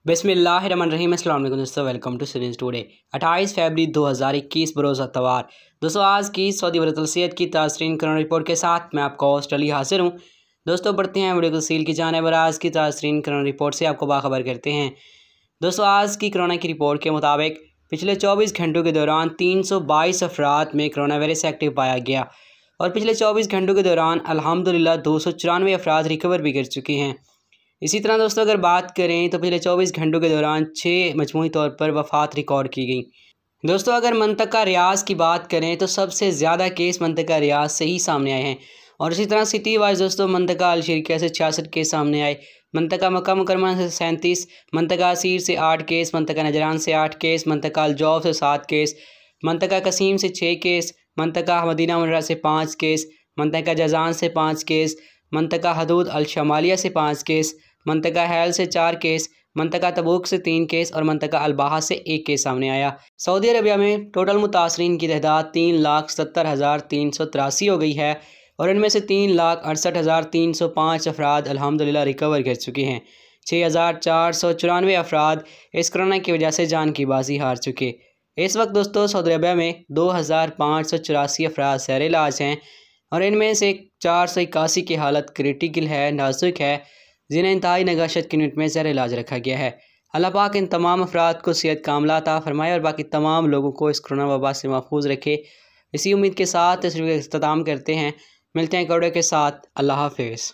बिस्मिल्लाहिर्रहमानिर्रहीम। अस्सलाम वालेकुम दोस्तों, वेलकम टू सीरीज टुडे। 28 फरवरी 2021 बरोज़ अतवार। दोस्तों आज की सऊदी वरतलसियत की ताज़रीन कोरोना रिपोर्ट के साथ मैं आपका होस्ट अली हाजिर हूँ। दोस्तों बढ़ते हैं वीडियो तफसील की जानिब और आज की ताज़रीन कोरोना रिपोर्ट से आपको बाखबर करते हैं। दोस्तों आज की कोरोना की रिपोर्ट के मुताबिक पिछले 24 घंटों के दौरान 322 अफराद में कोरोना वायरस एक्टिव पाया गया और पिछले 24 घंटों के दौरान अल्हम्दुलिल्लाह 294 अफराद रिकवर भी कर चुके हैं। इसी तरह दोस्तों अगर बात करें तो पिछले 24 घंटों के दौरान 6 मजमूई तौर पर वफ़ात रिकॉर्ड की गई। दोस्तों अगर मंतका रियाज़ की बात करें तो सबसे ज़्यादा केस मंतका रियाज़ से ही सामने आए हैं और इसी तरह सिटी वाइज दोस्तों मंतका अलशरीकिया से 66 केस सामने आए, मंतका मक्का मुकरमा से 37, मंतका असीर से 8 केस, मंतका नजरान से 8 केस, मंतका अलजौफ से 7 केस, मंतका कसीम से 6 केस, मंतका मदीना मुनव्वरा से 5 केस, मंतका जजान से 5 केस, मंतका हदूद अल शमालिया से 5 केस, मंतका हैल से 4 केस, मंतका तबूक से 3 केस और मंतका अलबाहा से 1 केस सामने आया। सऊदी अरबिया में टोटल मुतासरीन की तादाद 3,70,383 हो गई है और इनमें से 3,68,305 अफराद अल्हम्दुलिल्लाह रिकवर कर चुके हैं। 6,494 अफराद इस कोरोना की वजह से जान की बाजी हार चुके। इस वक्त दोस्तों सऊदी अरबिया में 2,584 अफराद ज़ेर इलाज हैं और इनमें से 481 की हालत क्रिटिकल है, नाजुक है, जिन्हें इंतहाई नगाशत की यूनिट में ज़ेर इलाज रखा गया है। अल्लाह पाक इन तमाम अफराद को सेहत कामला अता फरमाए और बाकी तमाम लोगों को इस कोरोना वबा से महफूज रखे। इसी उम्मीद के साथ इस वीडियो का इख्तिताम करते हैं। मिलते हैं एक वीडियो के साथ। अल्लाह हाफिज़।